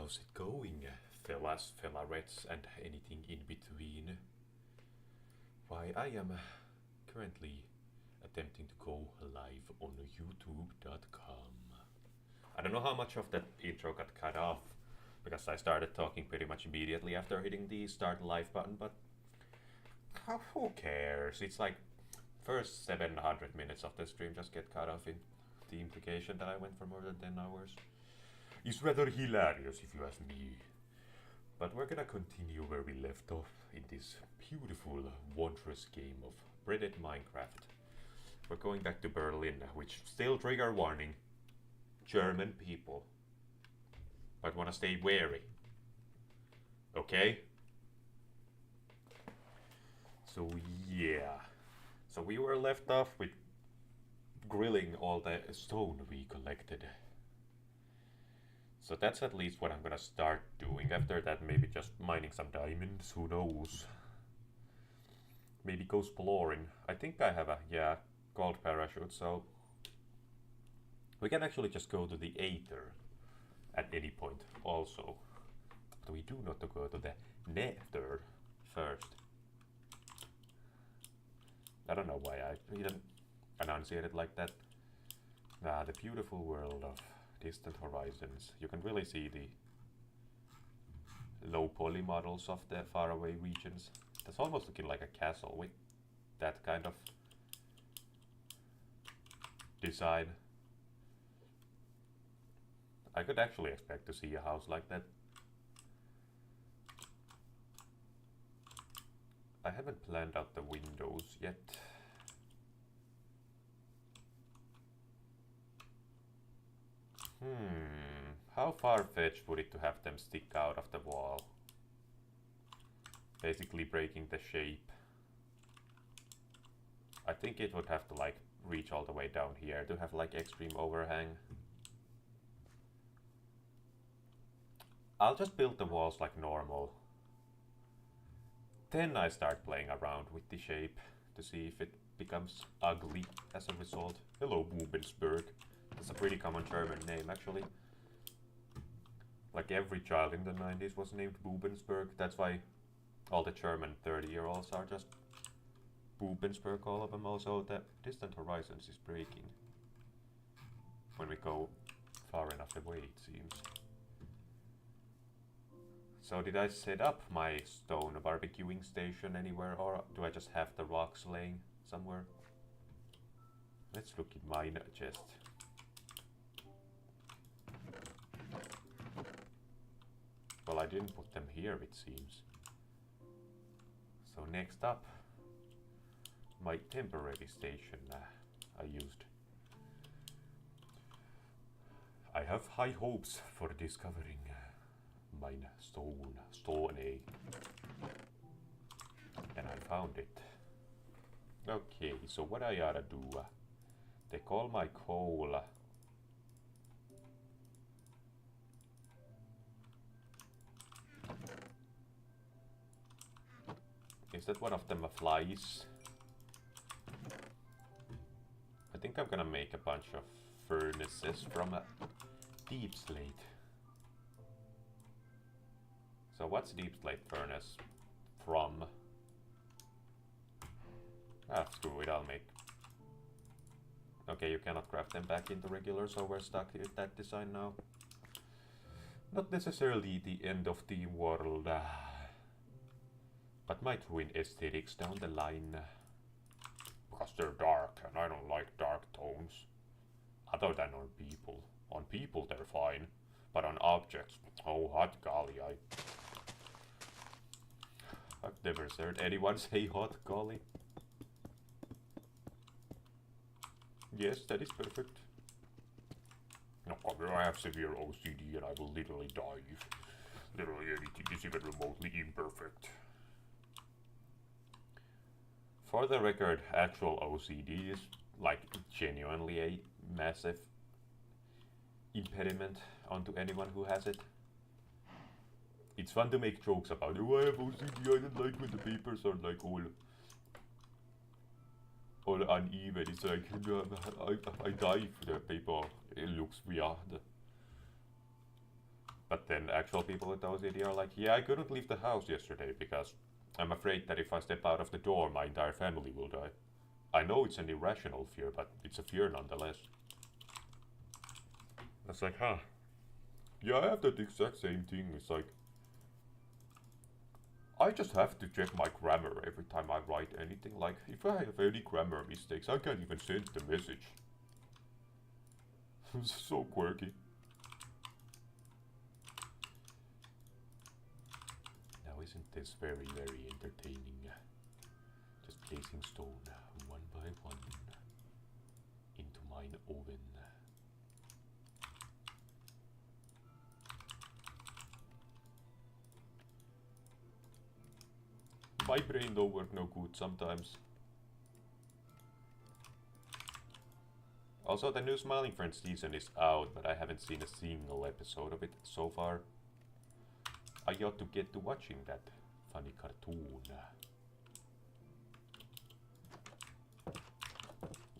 How's it going, fellas, fellarettes, and anything in between? Why, I am currently attempting to go live on youtube.com. I don't know how much of that intro got cut off because I started talking pretty much immediately after hitting the start live button, but who cares? It's like first 700 minutes of the stream just get cut off in the implication that I went for more than 10 hours. It's rather hilarious if you ask me. But we're gonna continue where we left off in this beautiful, wondrous game of breaded Minecraft. We're going back to Berlin, which still trigger warning. German people. But wanna stay wary. Okay? So yeah. So we were left off with grilling all the stone we collected. So that's at least what I'm gonna start doing. After that, maybe just mining some diamonds, who knows. Maybe go exploring. I think I have a, gold parachute, so we can actually just go to the Aether at any point also. But we do not go to the Nether first. I don't know why I didn't enunciate it like that. The beautiful world of distant horizons. You can really see the low poly models of the faraway regions. That's almost looking like a castle with that kind of design. I could actually expect to see a house like that. I haven't planned out the windows yet. How far-fetched would it to have them stick out of the wall? Basically breaking the shape. I think it would have to like reach all the way down here to have like extreme overhang. I'll just build the walls like normal. Then I start playing around with the shape to see if it becomes ugly as a result. Hello, Bubensberg. That's a pretty common German name, actually. Like every child in the 90s was named Bubensberg. That's why all the German 30-year-olds are just Bubensberg, all of them. Also, the distant horizons is breaking when we go far enough away, it seems. So did I set up my stone barbecuing station anywhere, or do I just have the rocks laying somewhere? Let's look in mine chest. Well, I didn't put them here, it seems. So next up, my temporary station I used. I have high hopes for discovering mine stone, and I found it. Okay, so what I oughta do? Take all my coal. Is that one of them flies? I think I'm gonna make a bunch of furnaces from a deep slate. So what's deep slate furnace from? Screw it, I'll make. Okay, you cannot craft them back into regular, so we're stuck with that design now. Not necessarily the end of the world, but might ruin aesthetics down the line. Because they're dark, and I don't like dark tones. Other than on people. On people they're fine, but on objects, oh hot golly, I've never heard anyone say hot golly. Yes, that is perfect. No, I have severe OCD and I will literally die if literally anything is even remotely imperfect. For the record, actual OCD is like genuinely a massive impediment onto anyone who has it. It's fun to make jokes about, oh, I have OCD, I don't like when the papers are like all uneven. It's like, I die if the paper, it looks weird. But then actual people with OCD are like, yeah, I couldn't leave the house yesterday because I'm afraid that if I step out of the door, my entire family will die. I know it's an irrational fear, but it's a fear nonetheless. It's like, huh. Yeah, I have that exact same thing. It's like, I just have to check my grammar every time I write anything. Like, if I have any grammar mistakes, I can't even send the message. It's so quirky. Now isn't this very, very entertaining? Just placing stone one by one into mine oven. My brain don't work no good sometimes. Also, the new Smiling Friends season is out, but I haven't seen a single episode of it so far. I ought to get to watching that funny cartoon.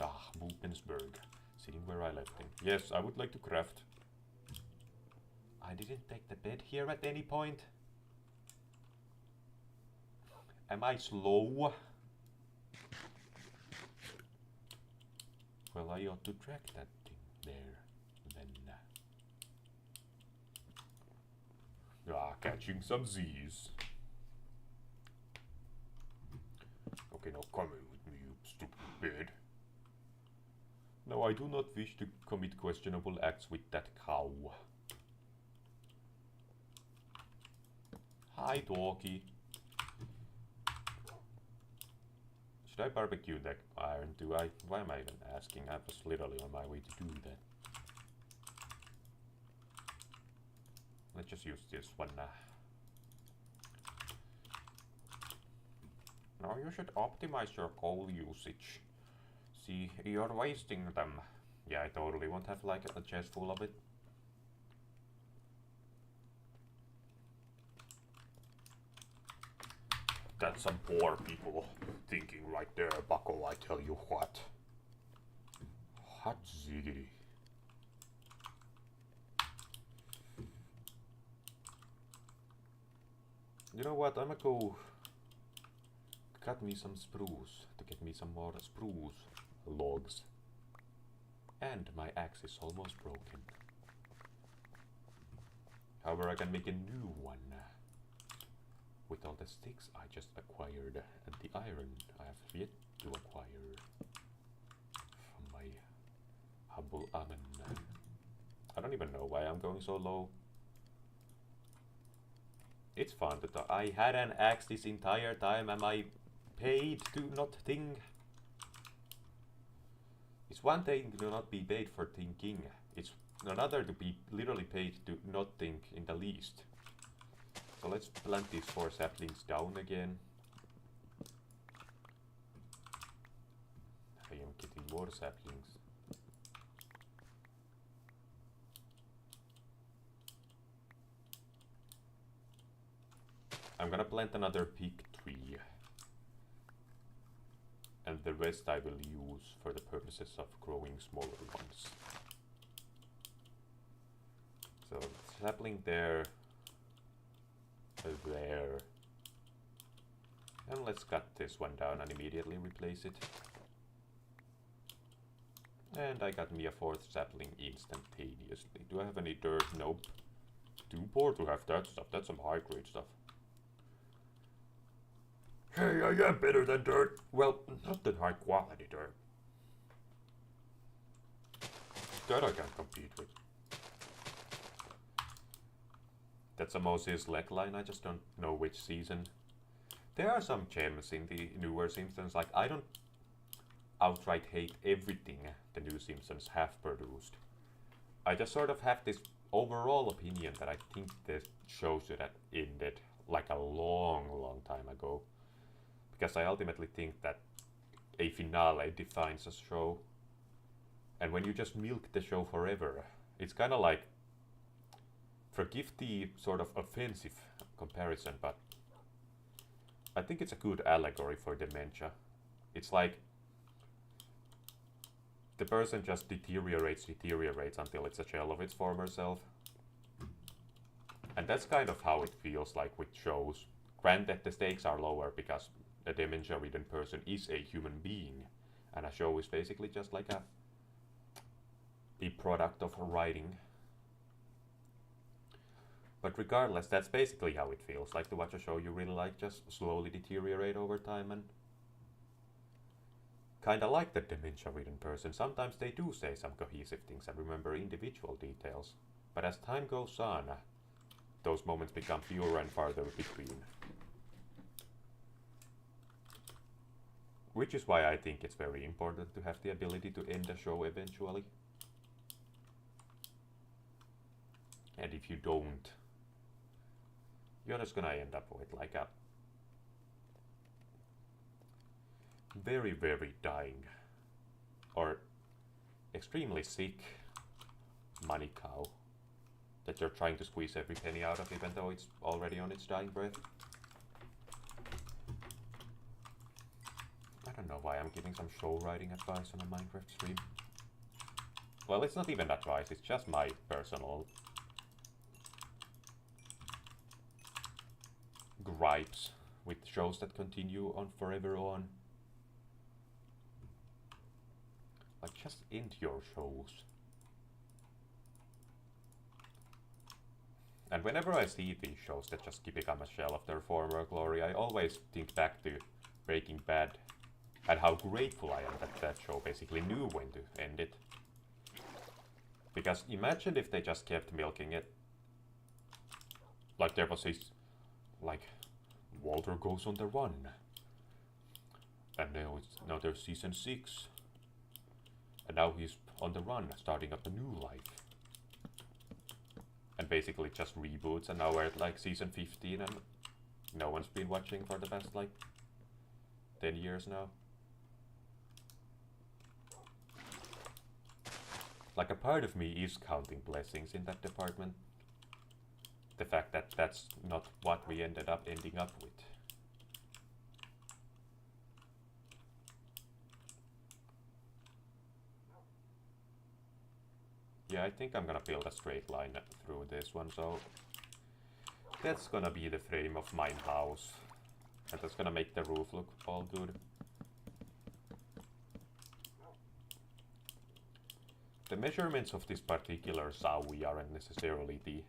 Ah, Bupensberg, sitting where I left him. Yes, I would like to craft. I didn't take the bed here at any point. Am I slow? Well, I ought to track that thing there, then. Catching some Z's. Okay, now come in with me, you stupid bed. No, I do not wish to commit questionable acts with that cow. Hi, doggy. Should I barbecue that iron? Why am I even asking? I was literally on my way to do that. Let's just use this one. Now you should optimize your coal usage. See, you're wasting them. Yeah, I totally won't have like a chest full of it. That's some poor people thinking right there, bucko, I tell you what. Hot ziggity. You know what, I'ma go cut me some spruce to get me some more spruce logs. And my axe is almost broken. However, I can make a new one with all the sticks I just acquired and the iron I have yet to acquire from my humble oven. I don't even know why I'm going so low. It's fun to talk. I had an axe this entire time. Am I paid to not think? It's one thing to not be paid for thinking. It's another to be literally paid to not think in the least. So let's plant these 4 saplings down again. I am getting more saplings. I'm gonna plant another big tree. And the rest I will use for the purposes of growing smaller ones. So sapling there. There. And let's cut this one down and immediately replace it. And I got me a 4th sapling instantaneously. Do I have any dirt? Nope. Too poor to have that stuff. That's some high grade stuff. Hey, I am better than dirt. Well, not that high quality dirt. That I can't compete with. That's a Moses leg line, I just don't know which season. There are some gems in the newer Simpsons, like I don't outright hate everything the new Simpsons have produced. I just sort of have this overall opinion that I think the show should have ended like a long time ago. Because I ultimately think that a finale defines a show. And when you just milk the show forever, it's kind of like, forgive the sort of offensive comparison, but I think it's a good allegory for dementia. It's like the person just deteriorates until it's a shell of its former self. And that's kind of how it feels like with shows. Granted, the stakes are lower because a dementia-ridden person is a human being, and a show is basically just like a product of writing. But regardless, that's basically how it feels like to watch a show you really like just slowly deteriorate over time. And kinda like the dementia-ridden person, sometimes they do say some cohesive things and remember individual details. But as time goes on, those moments become fewer and farther between. Which is why I think it's very important to have the ability to end a show eventually. And if you don't, you're just gonna end up with like a very, very dying or extremely sick money cow that you're trying to squeeze every penny out of, even though it's already on its dying breath. I don't know why I'm giving some show writing advice on a Minecraft stream. Well, it's not even advice, it's just my personal gripes with shows that continue on forever on. Like, just end your shows. And whenever I see these shows that just become a shell of their former glory, I always think back to Breaking Bad and how grateful I am that that show basically knew when to end it. Because imagine if they just kept milking it. Like there was this, like, Walter goes on the run. And now there's season 6. And now he's on the run, starting up a new life. And basically just reboots, and now we're at like season 15 and no one's been watching for the past like 10 years now. Like a part of me is counting blessings in that department. The fact that that's not what we ended up ending up with. Yeah, I think I'm gonna build a straight line through this one, so that's gonna be the frame of my house. And that's gonna make the roof look all good. The measurements of this particular Saui aren't necessarily the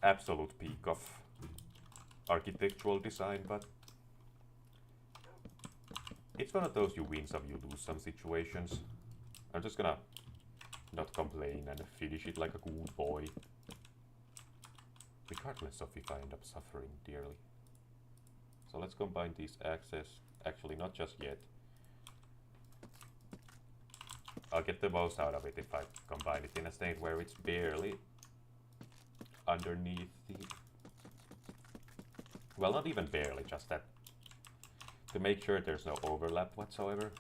absolute peak of architectural design, but it's one of those you win some, you lose some situations. I'm just gonna not complain and finish it like a good boy. Regardless of if I end up suffering dearly. So let's combine these axes. Actually, not just yet. I'll get the most out of it if I combine it in a state where it's barely underneath the... Well, not even barely, just that. To make sure there's no overlap whatsoever.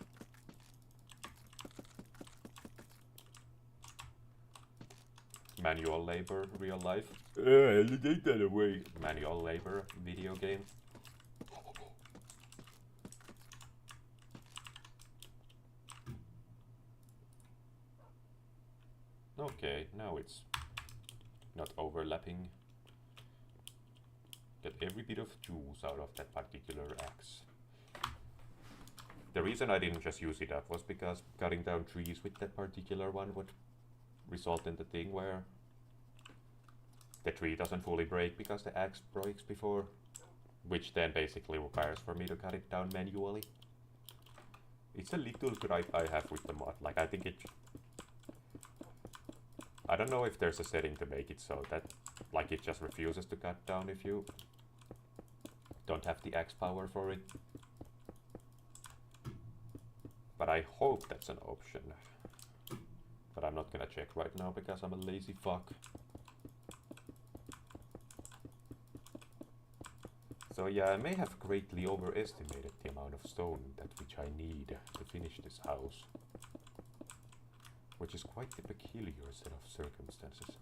Manual labor, real life. Take that away. Manual labor, video game. Okay, now it's not overlapping. Get every bit of juice out of that particular axe. The reason I didn't just use it up was because cutting down trees with that particular one would result in the thing where the tree doesn't fully break because the axe breaks before, which then basically requires for me to cut it down manually. It's a little gripe I have with the mod. Like, I think it... I don't know if there's a setting to make it so that, like, it just refuses to cut down if you don't have the axe power for it. But I hope that's an option. But I'm not gonna check right now because I'm a lazy fuck. So yeah, I may have greatly overestimated the amount of stone that which I need to finish this house. Which is quite a peculiar set of circumstances.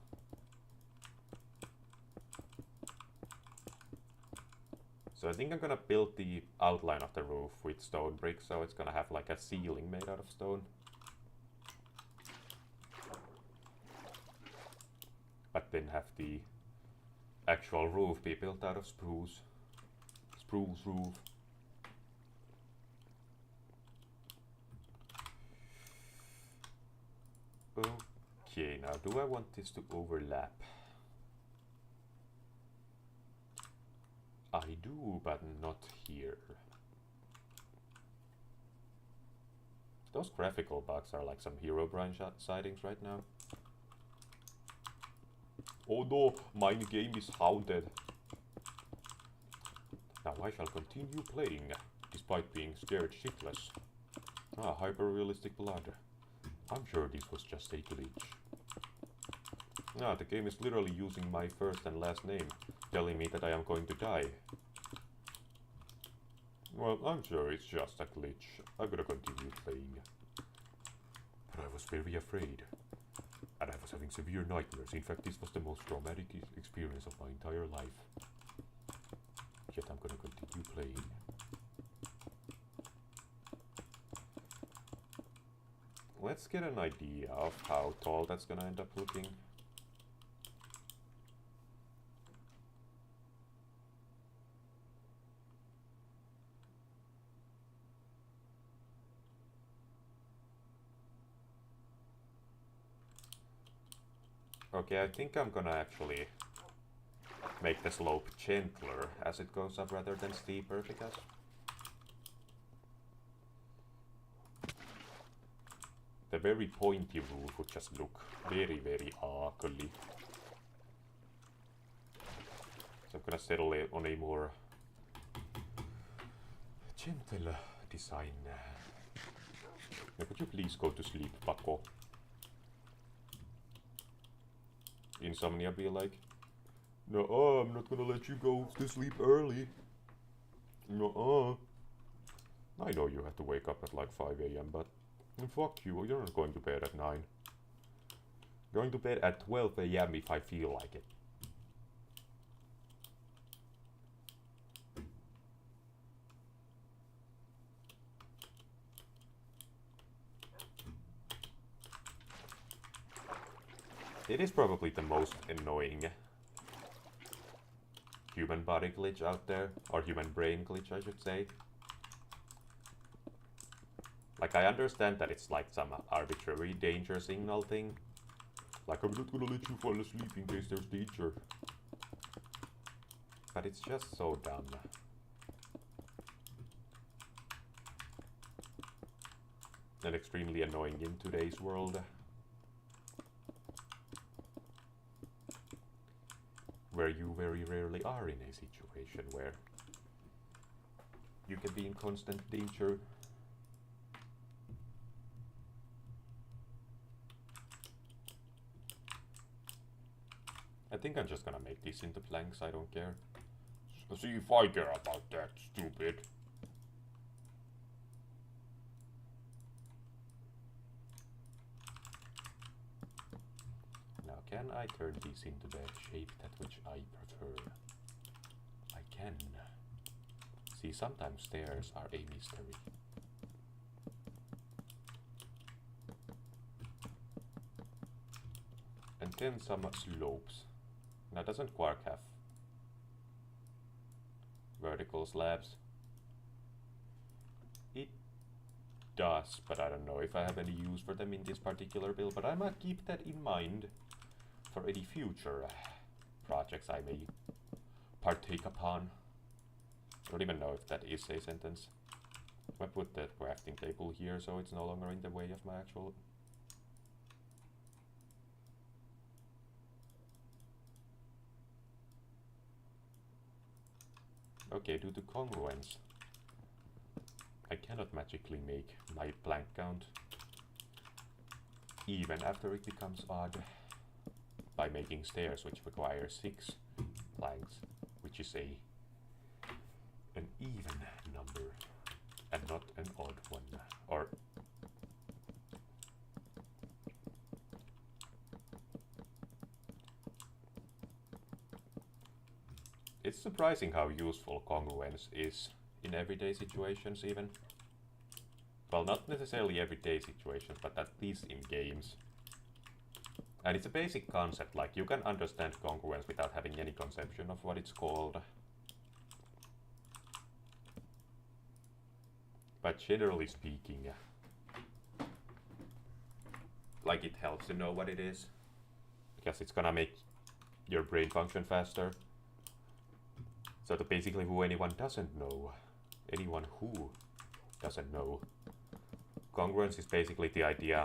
So I think I'm gonna build the outline of the roof with stone bricks, so it's gonna have like a ceiling made out of stone. but then have the actual roof be built out of spruce. Spruce roof. Okay, now do I want this to overlap? I do, but not here. Those graphical bugs are like some Herobrine sightings right now. Oh no, my game is haunted. Now I shall continue playing, despite being scared shitless. Ah, hyper-realistic blood. I'm sure this was just a glitch. Ah, the game is literally using my first and last name, telling me that I am going to die. Well, I'm sure it's just a glitch. I'm gonna continue playing. But I was very afraid. And I was having severe nightmares. In fact, this was the most traumatic experience of my entire life. Yet I'm gonna continue playing. Let's get an idea of how tall that's gonna end up looking. Okay, I think I'm gonna actually make the slope gentler as it goes up rather than steeper, because the very pointy roof would just look very, very ugly. So I'm gonna settle it on a more gentle design. Now, could you please go to sleep, Paco? Insomnia be like, no, I'm not gonna let you go to sleep early. No, I know you have to wake up at like 5 AM, but fuck you, you're not going to bed at 9. Going to bed at 12 AM if I feel like it. It is probably the most annoying human body glitch out there, or human brain glitch I should say. Like, I understand that it's like some arbitrary danger signal thing. Like, I'm not gonna let you fall asleep in case there's danger. But it's just so dumb. And extremely annoying in today's world. Where you very rarely are in a situation where you can be in constant danger. I think I'm just gonna make these into planks, I don't care. See if I care about that, stupid. Now, can I turn these into the shape that which I prefer? I can. See, sometimes stairs are a mystery. And then some slopes. Now, doesn't Quark have vertical slabs? It does, but I don't know if I have any use for them in this particular build, but I might keep that in mind for any future projects I may partake upon. I don't even know if that is a sentence. I put the crafting table here so it's no longer in the way of my actual... Okay, due to congruence, I cannot magically make my plank count even after it becomes odd by making stairs which require 6 planks, which is an even number and not an odd one. Or it's surprising how useful congruence is in everyday situations even. Well, not necessarily everyday situations, but at least in games. And it's a basic concept, like you can understand congruence without having any conception of what it's called. But generally speaking, like it helps to know what it is, because it's gonna make your brain function faster. So that basically anyone who doesn't know, congruence is basically the idea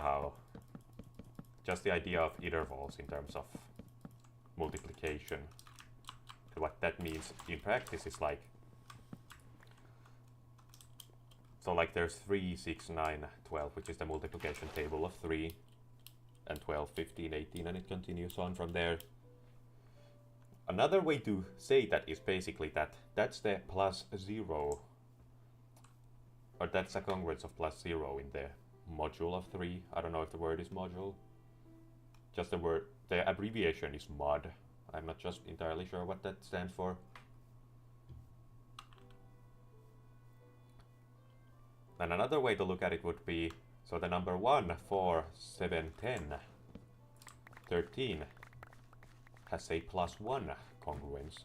just the idea of intervals in terms of multiplication. And what that means in practice is like, so like there's 3, 6, 9, 12, which is the multiplication table of 3, and 12, 15, 18, and it continues on from there. Another way to say that is basically that's the plus 0, or that's a congruence of plus 0 in the module of 3. I don't know if the word is module. Just the word, the abbreviation is mod. I'm not just entirely sure what that stands for. And another way to look at it would be, so the number 1, 4, 7, 10, 13 has a plus 1 congruence,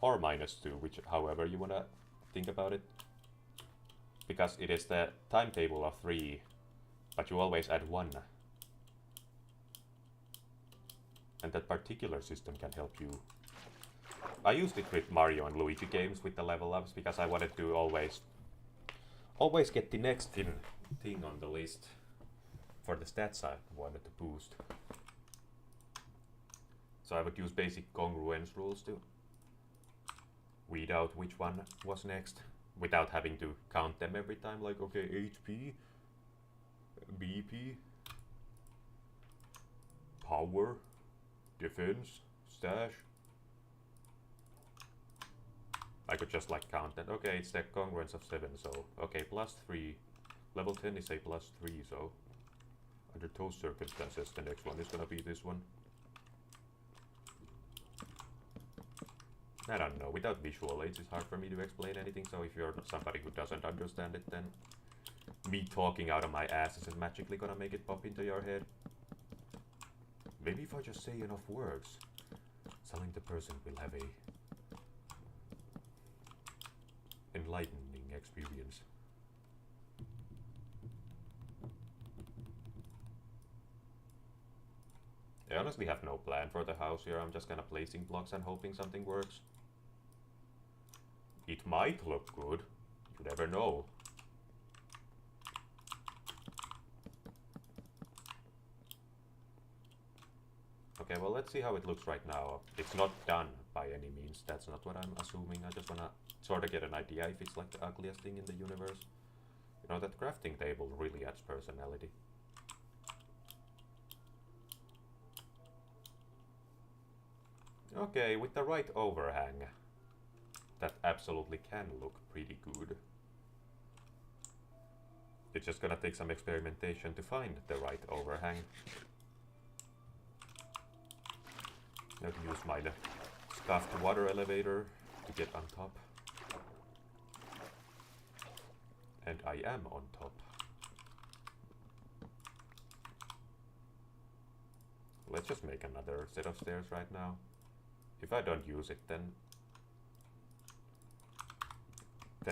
or minus 2, which however you want to think about it. Because it is the timetable of 3, but you always add 1. And that particular system can help you. I used it with Mario and Luigi games with the level ups because I wanted to always get the next thing on the list for the stats I wanted to boost. So I would use basic congruence rules to weed out which one was next without having to count them every time, like, okay, HP, BP, power, defense, stash. I could just like count that. Okay, it's the congruence of 7, so okay, plus 3. Level 10 is a plus 3, so under those circumstances, the next one is gonna be this one. I don't know, without visual aids it's hard for me to explain anything, so if you're somebody who doesn't understand it, then me talking out of my ass isn't magically gonna make it pop into your head. Maybe if I just say enough words, something the person will have a enlightening experience. I honestly have no plan for the house here. I'm just kind of placing blocks and hoping something works. It might look good. You never know. Okay, well, let's see how it looks right now. It's not done by any means. That's not what I'm assuming. I just want to sort of get an idea if it's like the ugliest thing in the universe. You know, that crafting table really adds personality. Okay, with the right overhang, that absolutely can look pretty good. It's just gonna take some experimentation to find the right overhang. Now to use my scuffed water elevator to get on top. And I am on top. Let's just make another set of stairs right now. If I don't use it, then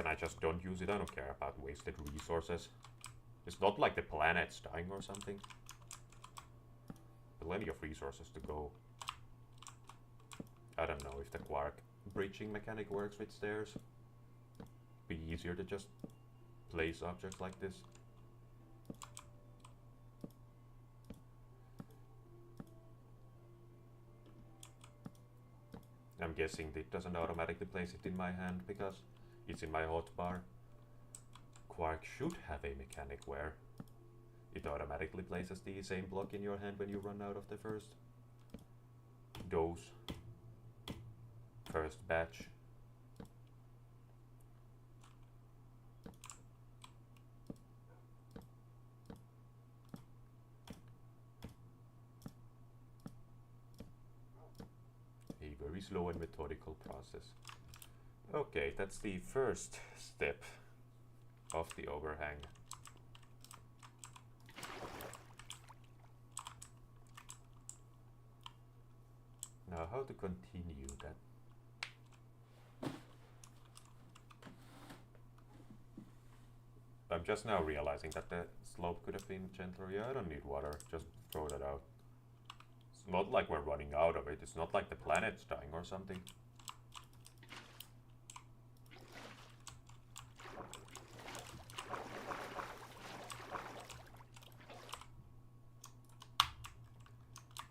I just don't use it. I don't care about wasted resources. It's not like the planet's dying or something. Plenty of resources to go. I don't know if the quark bridging mechanic works with stairs. Be easier to just place objects like this. I'm guessing it doesn't automatically place it in my hand because it's in my hotbar. Quark should have a mechanic where it automatically places the same block in your hand when you run out of the first dose. First batch. A very slow and methodical process. Okay, that's the first step of the overhang. Now how to continue that? I'm just now realizing that the slope could have been gentler. Yeah, I don't need water, just throw that out. It's not like we're running out of it, it's not like the planet's dying or something.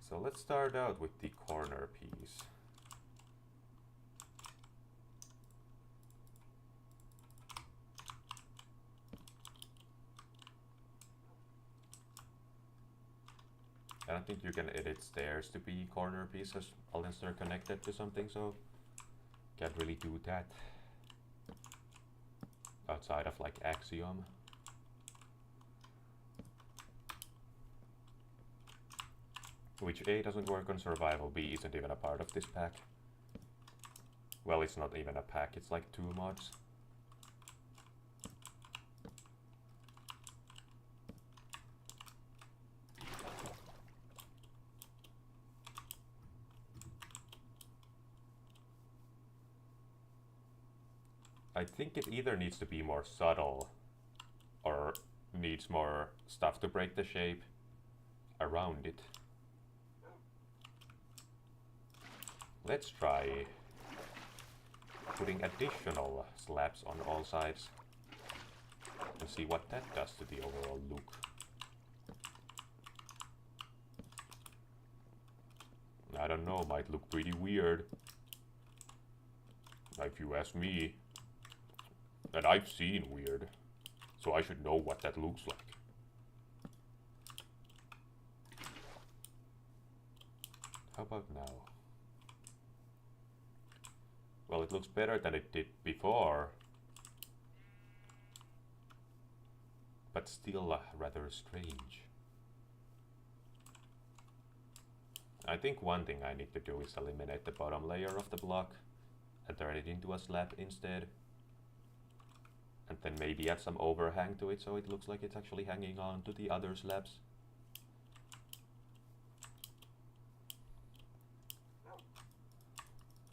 So let's start out with the corner piece. I don't think you can edit stairs to be corner pieces unless they're connected to something, so can't really do that outside of like Axiom. Which A doesn't work on survival, B isn't even a part of this pack. Well, it's not even a pack, it's like 2 mods. I think it either needs to be more subtle or needs more stuff to break the shape around it. Let's try putting additional slabs on all sides and see what that does to the overall look. I don't know, might look pretty weird, if you ask me. And I've seen weird, so I should know what that looks like. How about now? Well, it looks better than it did before, but still rather strange. I think one thing I need to do is eliminate the bottom layer of the block and turn it into a slab instead. And then maybe add some overhang to it so it looks like it's actually hanging on to the other slabs.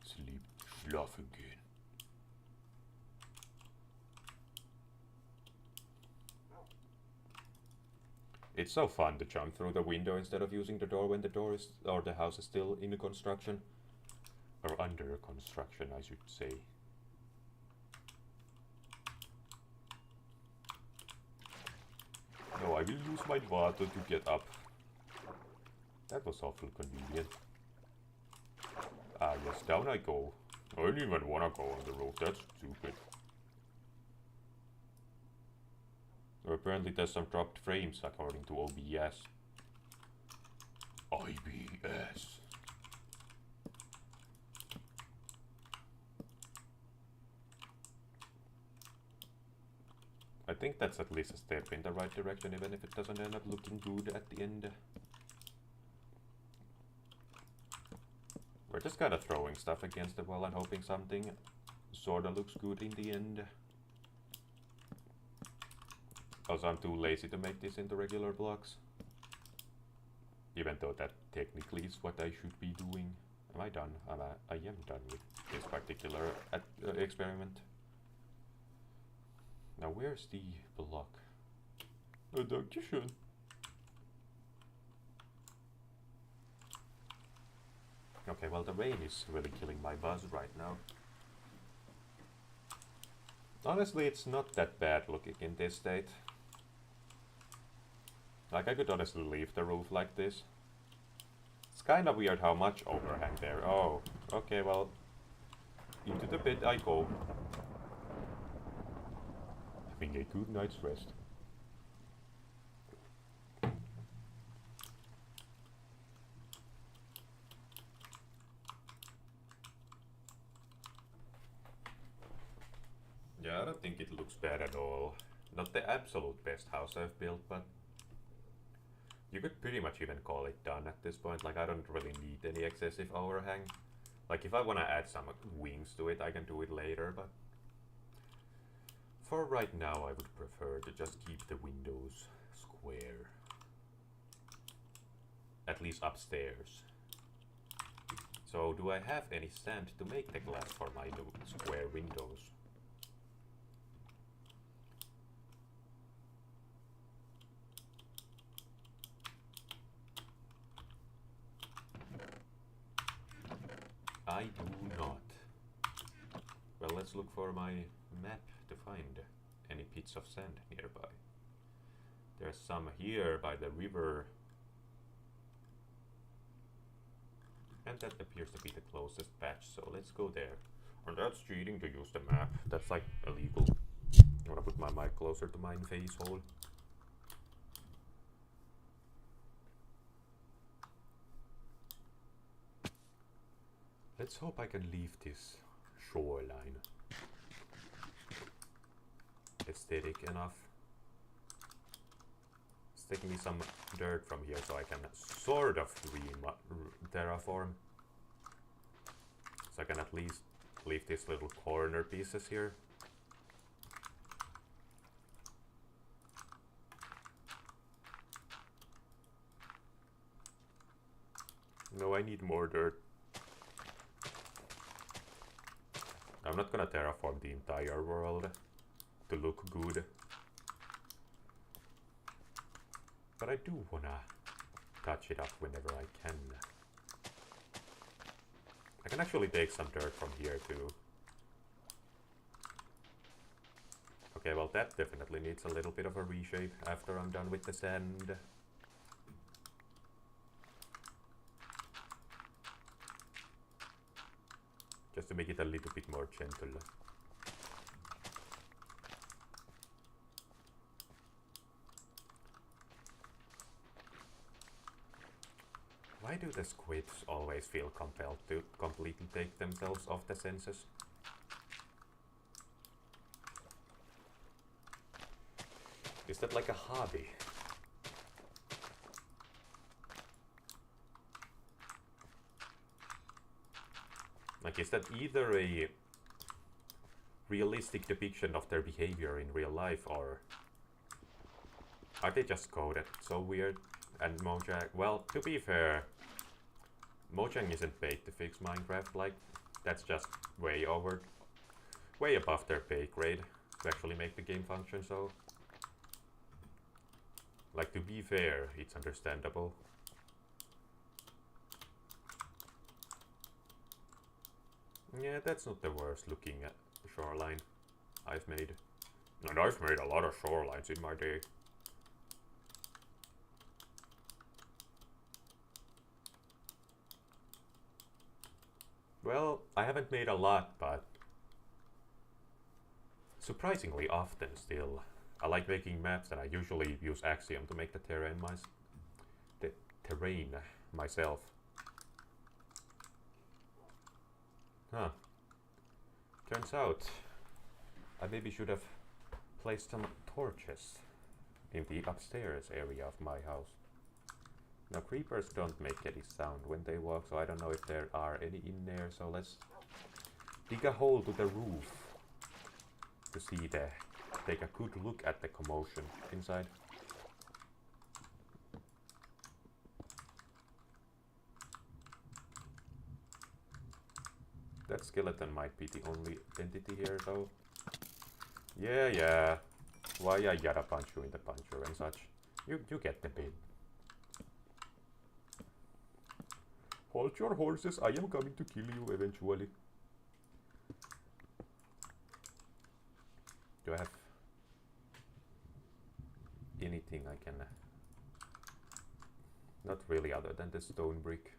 Sleep schlaf again. It's so fun to jump through the window instead of using the door when the door is, or the house is still in construction. Or under construction, I should say. No, I will use my water to get up. That was awful convenient. Ah yes, down I go. I don't even wanna go on the roof, that's stupid. Apparently there's some dropped frames according to OBS. IBS. I think that's at least a step in the right direction, even if it doesn't end up looking good at the end. We're just kind of throwing stuff against the wall and hoping something sorta looks good in the end. Also, I'm too lazy to make this into regular blocks. Even though that technically is what I should be doing. Am I done? I am done with this particular experiment. Now where's the block? Dankeschön. Okay, well the rain is really killing my buzz right now. Honestly, it's not that bad looking in this state. Like, I could honestly leave the roof like this. It's kind of weird how much overhang there. Oh, okay, well, into the bed I go. Having a good night's rest. Yeah, I don't think it looks bad at all. Not the absolute best house I've built, but you could pretty much even call it done at this point. Like, I don't really need any excessive overhang. Like, if I want to add some wings to it, I can do it later, but for right now, I would prefer to just keep the windows square. At least upstairs. So do I have any sand to make the glass for my new square windows? I do not. Well, let's look for my map to find any pits of sand nearby. There's some here by the river. And that appears to be the closest patch, so let's go there. And that's cheating to use the map. That's like illegal. I wanna put my mic closer to my face hole. Let's hope I can leave this shoreline aesthetic enough. It's taking me some dirt from here so I can sort of terraform. So I can at least leave these little corner pieces here. No, I need more dirt. I'm not gonna terraform the entire world to look good. But I do wanna touch it up whenever I can. I can actually take some dirt from here too. Okay, well that definitely needs a little bit of a reshape after I'm done with the sand. Just to make it a little bit more gentle. Why do the squids always feel compelled to completely take themselves off the senses? Is that like a hobby? Like, is that either a realistic depiction of their behavior in real life, or are they just coded so weird? And Mojang, well, to be fair, Mojang isn't paid to fix Minecraft. Like, that's just way above their pay grade to actually make the game function. So, like, to be fair, it's understandable. Yeah, that's not the worst looking shoreline I've made. And I've made a lot of shorelines in my day. Well, I haven't made a lot, but surprisingly often still. I like making maps, and I usually use Axiom to make the terrain myself. Huh. Turns out I maybe should have placed some torches in the upstairs area of my house. Now creepers don't make any sound when they walk, so I don't know if there are any in there, so let's dig a hole to the roof to take a good look at the commotion inside. That skeleton might be the only entity here, though. Yeah. Why I gotta punch you in the puncher and such. You get the bit. Hold your horses, I am coming to kill you eventually. Do I have anything I can... Not really, other than the stone brick.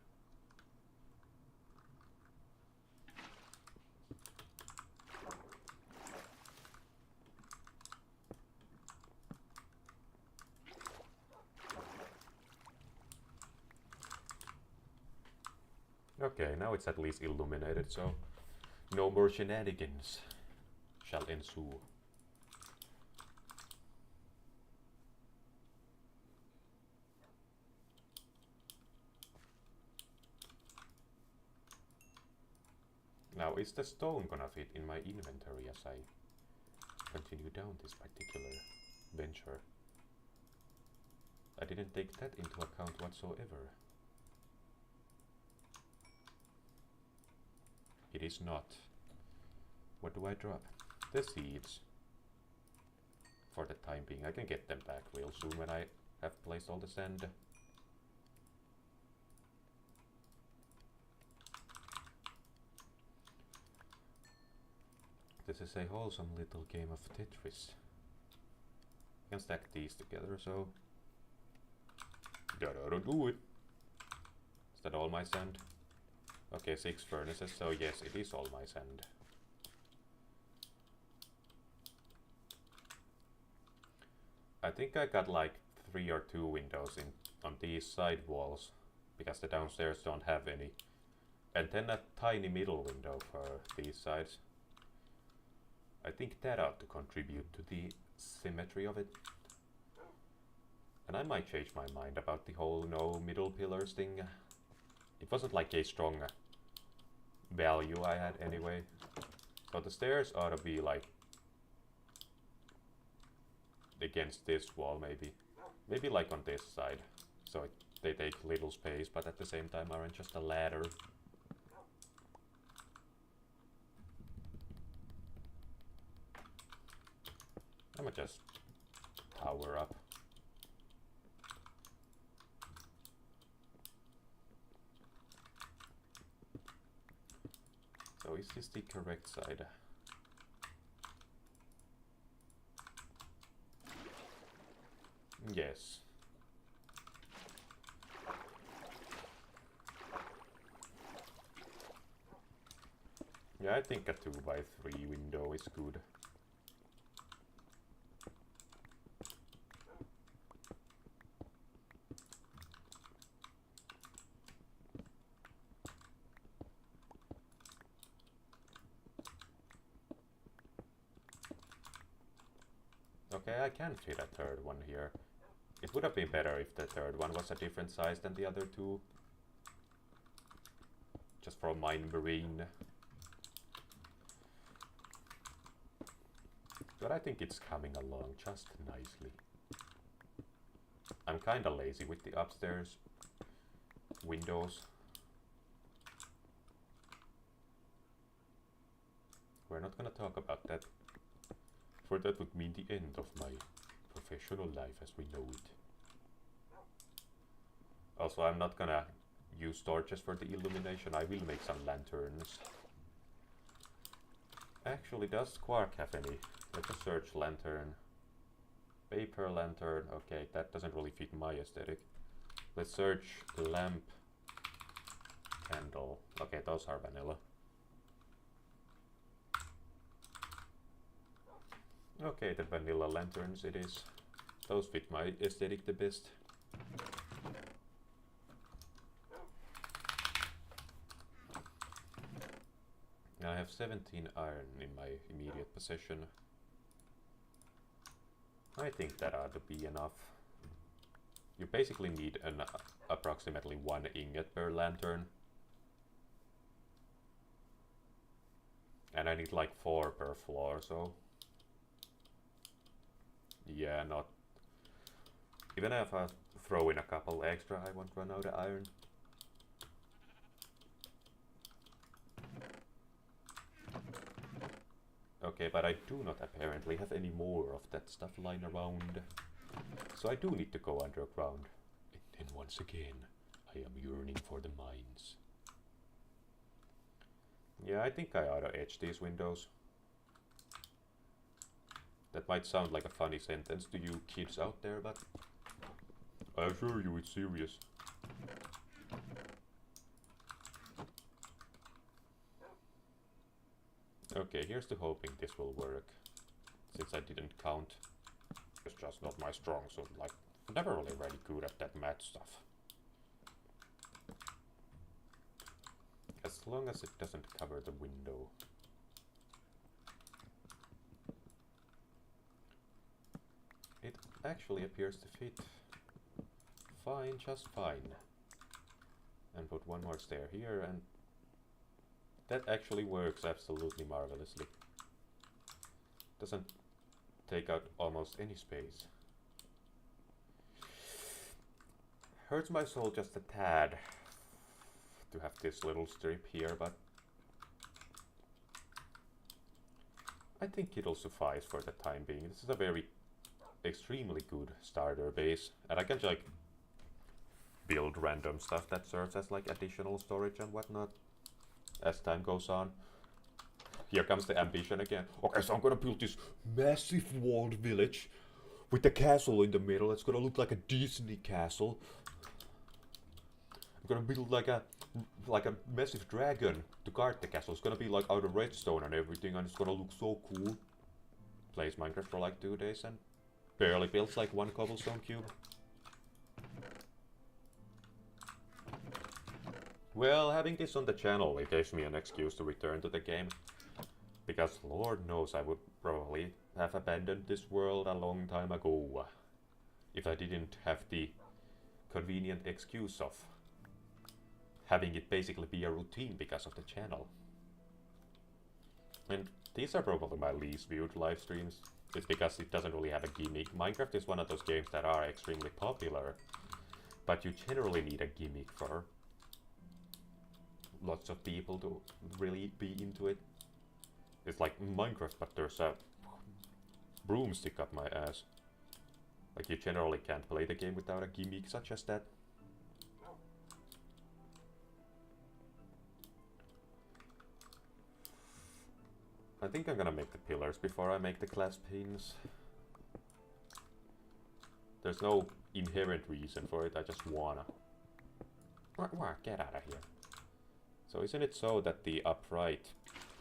Okay, now it's at least illuminated, so no more shenanigans shall ensue. Now, is the stone gonna fit in my inventory as I continue down this particular venture? I didn't take that into account whatsoever. is not. What do I drop? The seeds. For the time being. I can get them back real soon when I have placed all the sand. This is a wholesome little game of Tetris. I can stack these together, so... Don't do it! Is that all my sand? Okay, 6 furnaces, so yes, it is all my sand. I think I got like 3 or 2 windows in on these side walls, because the downstairs don't have any. And then a tiny middle window for these sides. I think that ought to contribute to the symmetry of it. And I might change my mind about the whole no middle pillars thing. It wasn't like a strong value I had anyway. So the stairs ought to be like against this wall maybe. Maybe like on this side. So they take little space but at the same time aren't just a ladder. I'ma just tower up. So is this the correct side? Yes. Yeah, I think a 2x3 window is good. Okay, I can fit a third one here. It would have been better if the third one was a different size than the other two. Just from my brain. But I think it's coming along just nicely. I'm kinda lazy with the upstairs windows. We're not gonna talk about that, for that would mean the end of my professional life as we know it. Also, I'm not gonna use torches for the illumination. I will make some lanterns. Actually, does Quark have any? Let's just search lantern. Paper lantern. Okay, that doesn't really fit my aesthetic. Let's search lamp. Candle. Okay, those are vanilla. Okay, the vanilla lanterns it is. Those fit my aesthetic the best. I have 17 iron in my immediate possession. I think that ought to be enough. You basically need an approximately 1 ingot per lantern. And I need like 4 per floor, so... Yeah, not... Even if I throw in a couple extra, I won't run out of iron. Okay, but I do not apparently have any more of that stuff lying around. So I do need to go underground. And then once again, I am yearning for the mines. Yeah, I think I ought to etch these windows. That might sound like a funny sentence to you kids out there, but I assure you it's serious. Okay, here's to hoping this will work, since I didn't count. It's just not my strong suit, like, I'm never really very good at that math stuff. As long as it doesn't cover the window. It actually appears to fit fine, just fine. And put one more stair here, and that actually works absolutely marvelously. Doesn't take out almost any space. Hurts my soul just a tad to have this little strip here, but I think it'll suffice for the time being. This is a very extremely good starter base, and I can just like build random stuff that serves as like additional storage and whatnot as time goes on. Here comes the ambition again. Okay, so I'm gonna build this massive walled village with a castle in the middle. It's gonna look like a Disney castle. I'm gonna build like a massive dragon to guard the castle. It's gonna be like out of redstone and everything, and it's gonna look so cool. Plays Minecraft for like 2 days and barely builds like 1 cobblestone cube. Well, having this on the channel, it gives me an excuse to return to the game. Because Lord knows I would probably have abandoned this world a long time ago if I didn't have the convenient excuse of having it basically be a routine because of the channel. And these are probably my least viewed live streams. It's because it doesn't really have a gimmick. Minecraft is one of those games that are extremely popular, but you generally need a gimmick for lots of people to really be into it. It's like Minecraft, but there's a broomstick up my ass. Like, you generally can't play the game without a gimmick such as that. I think I'm gonna make the pillars before I make the glass panes. There's no inherent reason for it, I just wanna. Get out of here. So isn't it so that the upright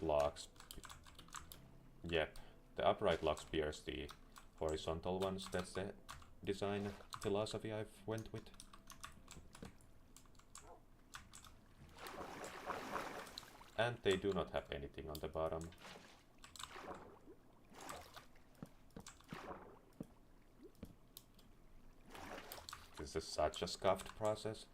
blocks... Yep, the upright blocks pierce the horizontal ones? That's the design philosophy I've went with. And they do not have anything on the bottom. This is such a scuffed process.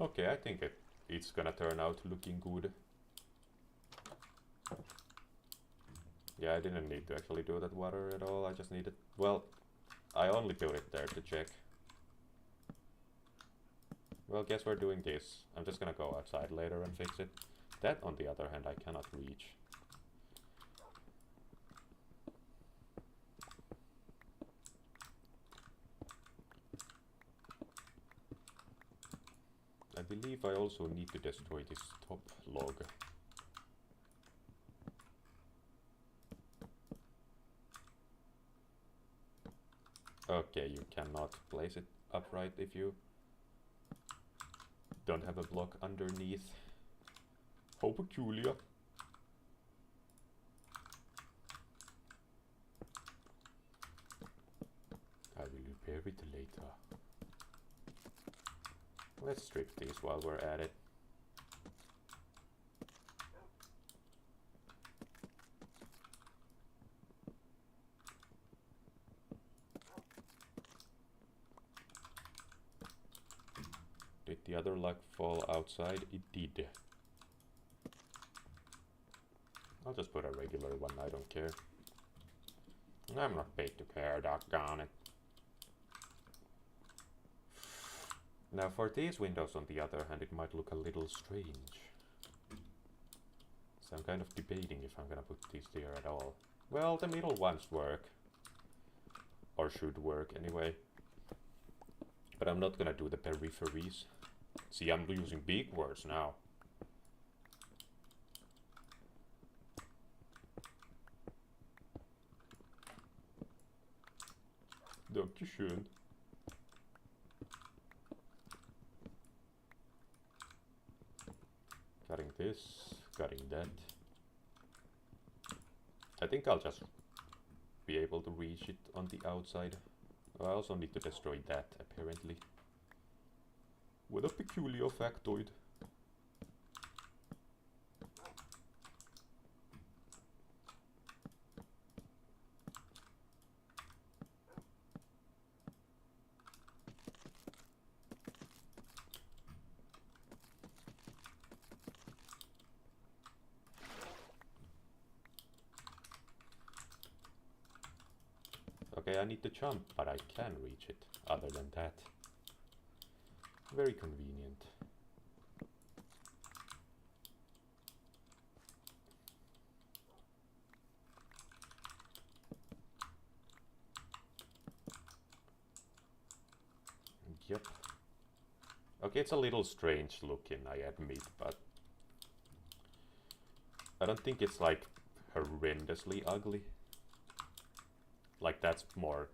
Okay, I think it's gonna turn out looking good. Yeah, I didn't need to actually do that water at all. I just needed... Well, I only built it there to check. Well, guess we're doing this. I'm just gonna go outside later and fix it. That, on the other hand, I cannot reach. I believe I also need to destroy this top log. Okay, you cannot place it upright if you don't have a block underneath. How peculiar. I will repair it later. Let's strip these while we're at it. Did the other log fall outside? It did. I'll just put a regular one, I don't care. I'm not paid to care, doggone it. Now for these windows on the other hand, it might look a little strange. So I'm kind of debating if I'm gonna put these there at all. Well, the middle ones work. Or should work anyway. But I'm not gonna do the peripheries. See, I'm using big words now. Dankeschön. Cutting this, cutting that. I think I'll just be able to reach it on the outside. I also need to destroy that, apparently. What a peculiar factoid. Okay, I need to jump, but I can reach it, other than that. Very convenient. Yep. Okay, it's a little strange looking, I admit, but I don't think it's like horrendously ugly. Like that's more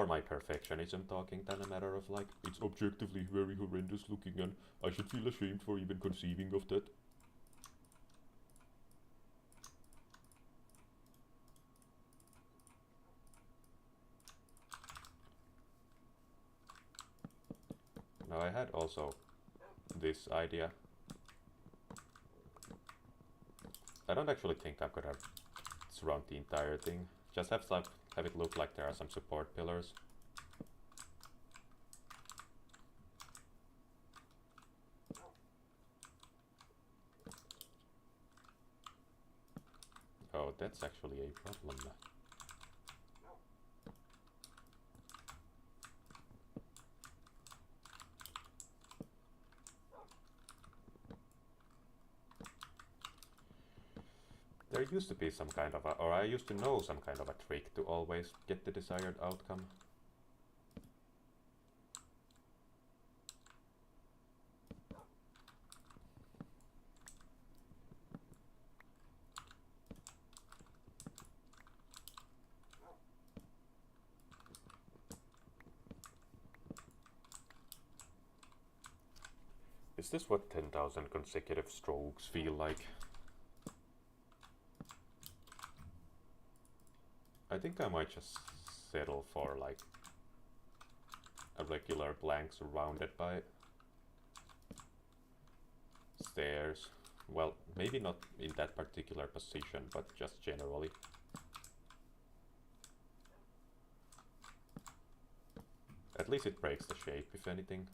my perfectionism talking than a matter of like, it's objectively very horrendous looking and I should feel ashamed for even conceiving of that. Now I had also this idea. I don't actually think I'm gonna surround the entire thing. Just have it look like there are some support pillars. Oh, that's actually a problem. There used to be some kind of or I used to know some kind of a trick to always get the desired outcome. Is this what 10,000 consecutive strokes feel like? I think I might just settle for like a regular blank surrounded by stairs. Well, maybe not in that particular position, but just generally. At least it breaks the shape, if anything.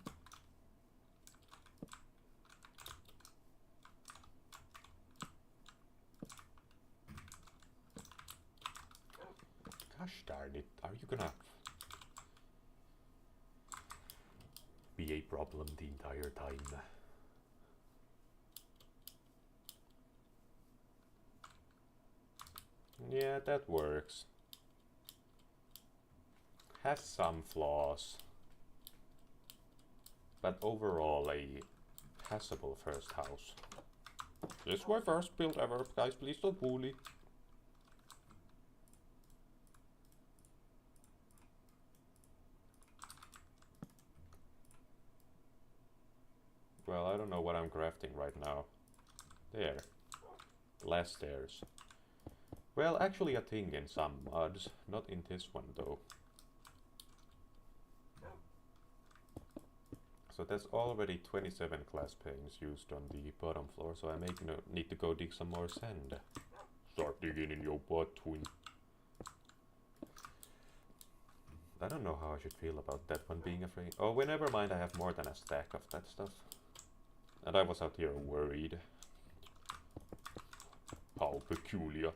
Gosh darn it, are you gonna be a problem the entire time? Yeah, that works. Has some flaws, but overall a passable first house. This is my first build ever, guys, please don't bully. Well, I don't know what I'm crafting right now. There. Less stairs. Well, actually a thing in some mods, not in this one though. So there's already 27 glass panes used on the bottom floor, so I need to go dig some more sand. Start digging in your butt, twin. I don't know how I should feel about that one being afraid. Oh, well, never mind, I have more than a stack of that stuff. And I was out here worried. How peculiar.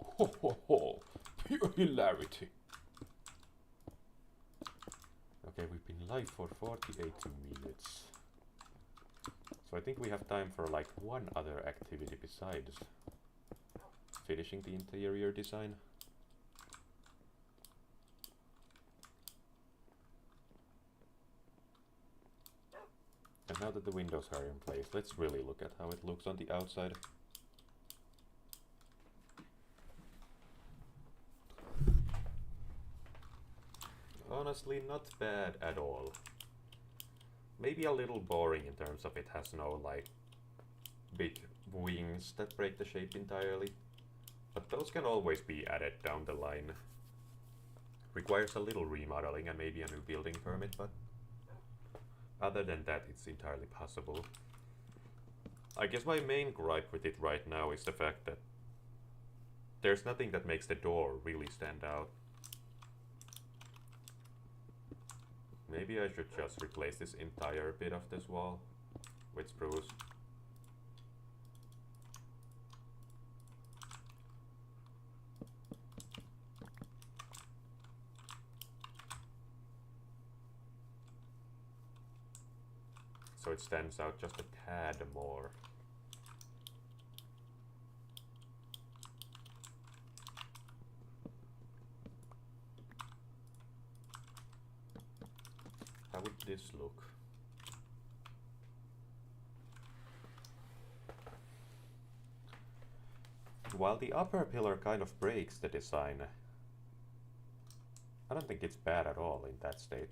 Ho ho ho! Pure hilarity! Okay, we've been live for 48 minutes. So I think we have time for like one other activity besides finishing the interior design. And now that the windows are in place, let's really look at how it looks on the outside. Honestly, not bad at all. Maybe a little boring in terms of it has no like big wings that break the shape entirely. But those can always be added down the line. Requires a little remodeling and maybe a new building permit, but other than that, it's entirely possible. I guess my main gripe with it right now is the fact that there's nothing that makes the door really stand out. Maybe I should just replace this entire bit of this wall with spruce. So it stands out just a tad more. How would this look? While the upper pillar kind of breaks the design, I don't think it's bad at all in that state.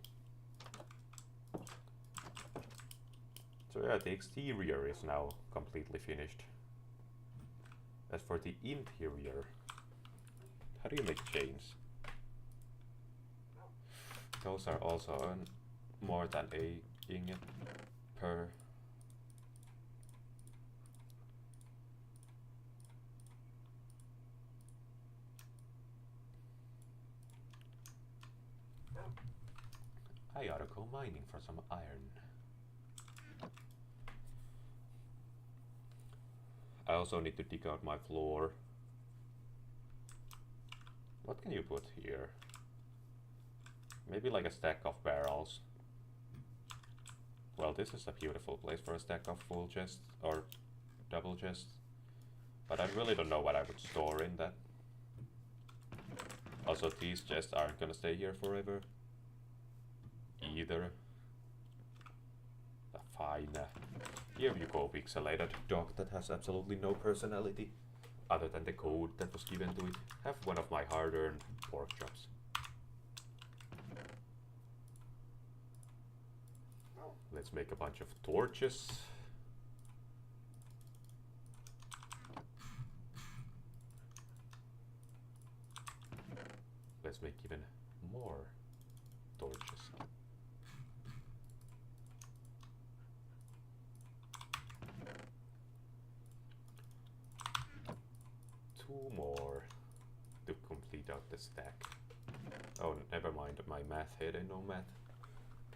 So yeah, the exterior is now completely finished. As for the interior, how do you make chains? Those are also on more than a ingot per. I ought to go mining for some iron. I also need to dig out my floor. What can you put here? Maybe like a stack of barrels. Well, this is a beautiful place for a stack of full chests or double chests. But I really don't know what I would store in that. Also, these chests aren't gonna stay here forever. Either. Fine. Here you go, pixelated dog that has absolutely no personality other than the code that was given to it. Have one of my hard-earned pork chops. Let's make a bunch of torches. Let's make even more torches. Two more to complete out the stack. Oh, never mind, my math head and no math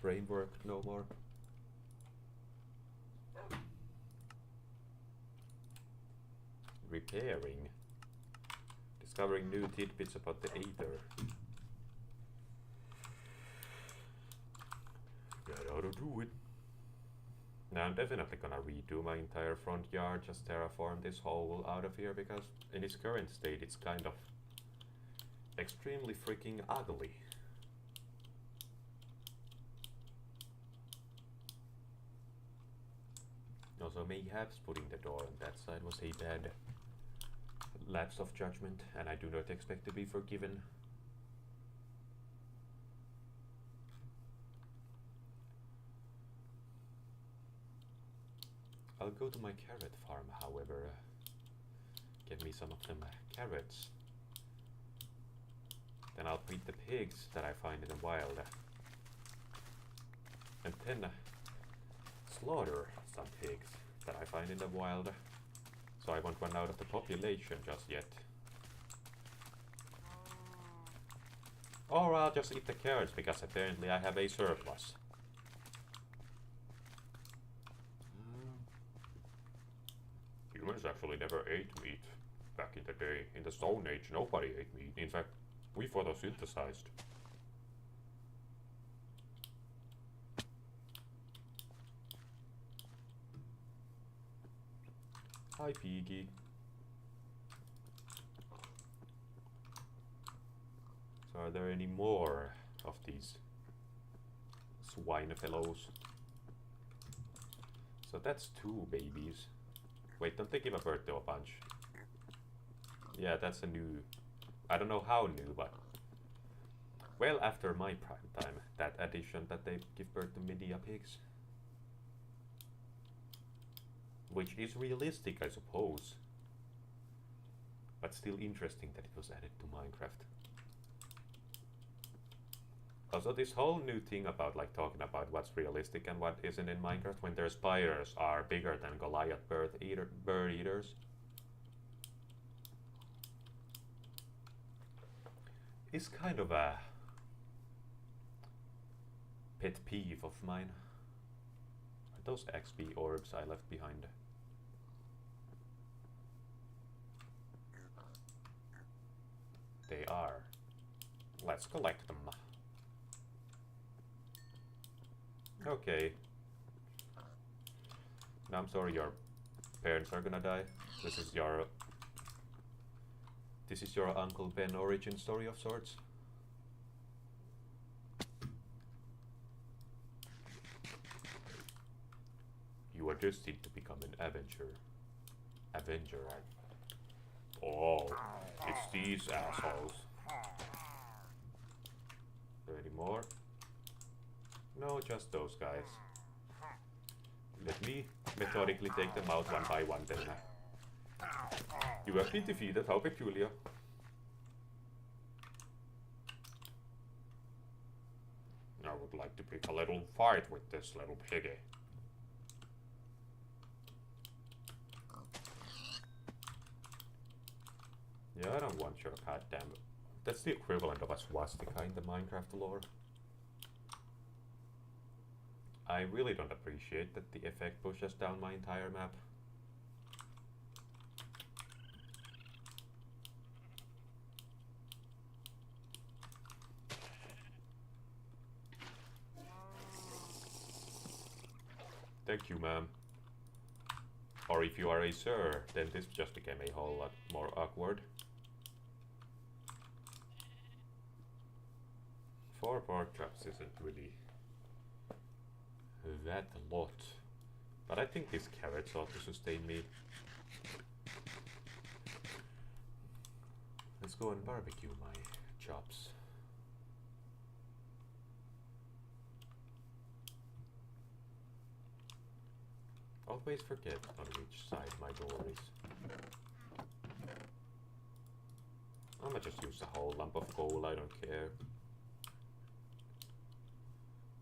brain work no more. Repairing. Discovering new tidbits about the Aether. That ought to do it. Now I'm definitely gonna redo my entire front yard, just terraform this hole out of here, because in its current state it's kind of extremely freaking ugly. Also, mayhaps putting the door on that side was a bad lapse of judgment, and I do not expect to be forgiven. I'll go to my carrot farm, however. Give me some of them carrots. Then I'll feed the pigs that I find in the wild. And then slaughter some pigs that I find in the wild. So I won't run out of the population just yet. Or I'll just eat the carrots because apparently I have a surplus. Humans actually never ate meat back in the day. In the Stone Age, nobody ate meat. In fact, we photosynthesized. Hi, Piggy. So are there any more of these swine fellows? So that's 2 babies. Wait, don't they give a birth to a bunch? Yeah, that's a new... I don't know how new, but... Well, after my prime time, that addition that they give birth to media pigs. Which is realistic, I suppose. But still interesting that it was added to Minecraft. Also, this whole new thing about like talking about what's realistic and what isn't in Minecraft when their spiders are bigger than Goliath bird eaters is kind of a pet peeve of mine. Are those XP orbs I left behind? They are. Let's collect them. Okay. No, I'm sorry your parents are gonna die. This is your Uncle Ben origin story of sorts. destined to become an Avenger. Avenger. Oh, it's these assholes. Any more? No, just those guys. Let me methodically take them out one by one then. You have been defeated, how peculiar. I would like to pick a little fight with this little piggy. Yeah, I don't want your goddamn... That's the equivalent of a swastika in the Minecraft lore. I really don't appreciate that the effect pushes down my entire map. Thank you, ma'am. Or if you are a sir, then this just became a whole lot more awkward. 4 pork chops isn't really that lot. But I think these carrots ought to sustain me. Let's go and barbecue my chops. Always forget on which side my door is. I'ma just use a whole lump of coal, I don't care.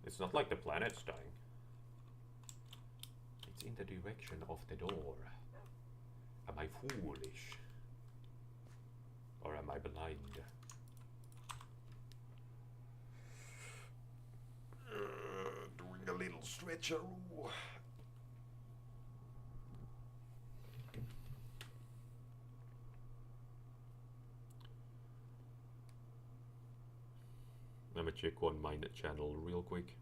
It's not like the planet's dying. It's in the direction of the door. Am I foolish? Or am I blind? Doing a little stretcheroo. I'm gonna check on my channel real quick.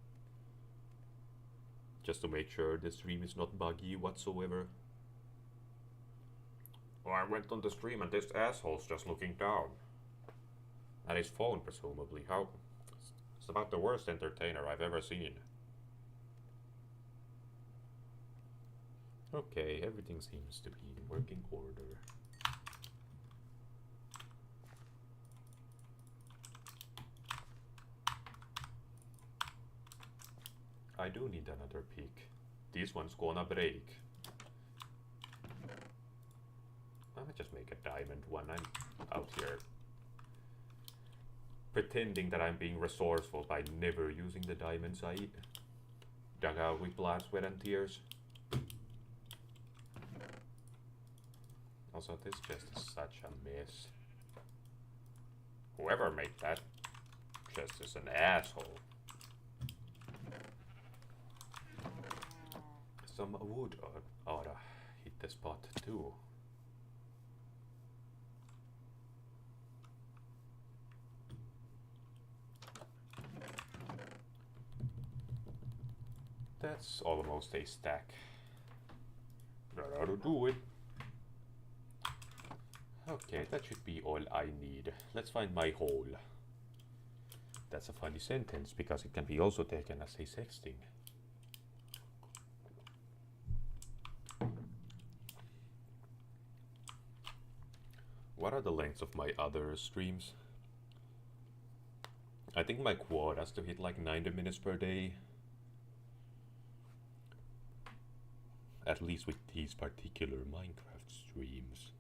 Just to make sure the stream is not buggy whatsoever. Oh, I went on the stream and this asshole's just looking down. At his phone, presumably. How? It's about the worst entertainer I've ever seen. Okay, everything seems to be in working order. I do need another pick. This one's gonna break. I'ma just make a diamond one. I'm out here pretending that I'm being resourceful by never using the diamonds I dug out with blood, sweat, and tears. Also, this chest is such a mess. Whoever made that chest is an asshole. Some wood ought to hit the spot too. That's almost a stack. That ought to do it. Okay, that should be all I need. Let's find my hole. That's a funny sentence because it can be also taken as a sexting. What are the lengths of my other streams? I think my quad has to hit like 90 minutes per day. At least with these particular Minecraft streams.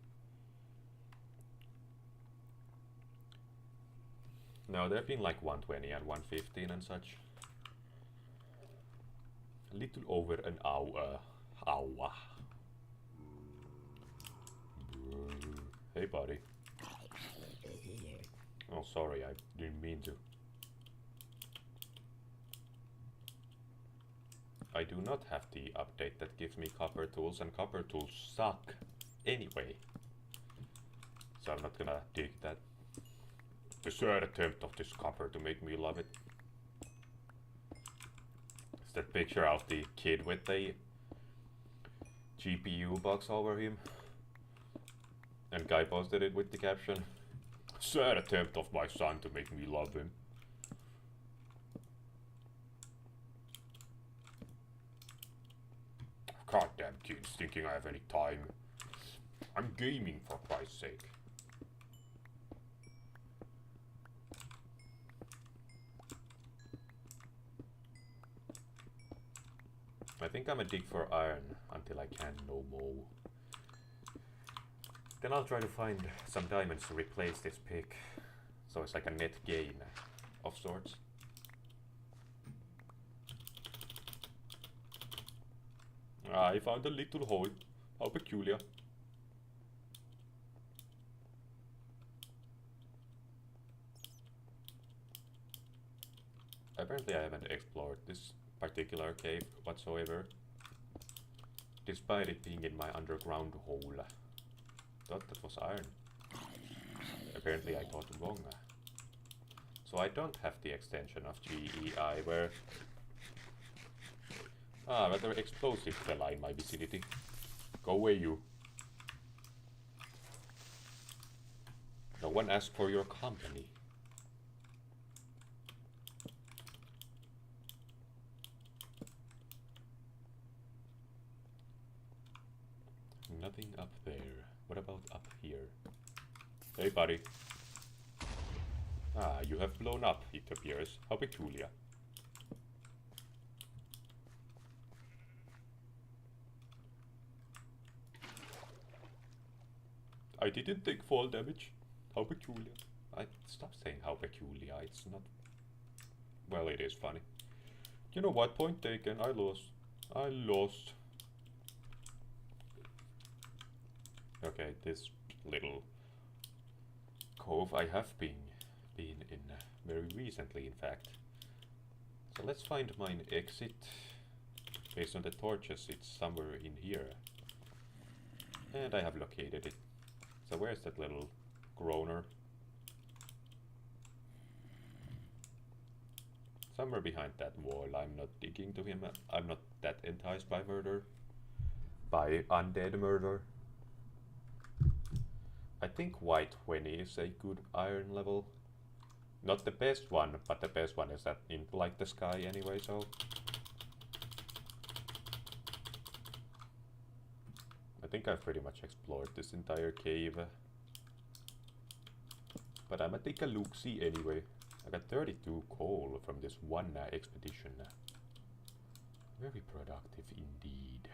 No, there have been like 120 and 115 and such. A little over an hour. Hey, buddy. Oh, sorry, I didn't mean to. I do not have the update that gives me copper tools, and copper tools suck anyway. So I'm not gonna dig that. The third attempt of this copper to make me love it. It's that picture of the kid with the GPU box over him. And guy posted it with the caption, "Third attempt of my son to make me love him." Goddamn kids thinking I have any time. I'm gaming, for Christ's sake. I think I'm a dig for iron until I can no more. Then I'll try to find some diamonds to replace this pick. So it's like a net gain of sorts. I found a little hole. How peculiar. Apparently I haven't explored this particular cave whatsoever, despite it being in my underground hole. Thought that was iron. Apparently I thought wrong. So I don't have the extension of GEI where... rather explosive fella in my vicinity. Go away, you. No one asked for your company. Nothing up there. What about up here? Hey, buddy. You have blown up, it appears. How peculiar. I didn't take fall damage. How peculiar. Stop saying how peculiar. It's not... Well, it is funny. You know what? Point taken. I lost. I lost. Okay, this little cove I have been in very recently, in fact. So let's find mine exit. Based on the torches, it's somewhere in here. And I have located it. So where's that little groaner? Somewhere behind that wall. I'm not digging to him. I'm not that enticed by murder. By undead murder. I think white 20 is a good iron level. Not the best one, but the best one is that in like the sky anyway, so... I think I've pretty much explored this entire cave. But I'ma take a look-see anyway. I got 32 coal from this one expedition. Very productive indeed.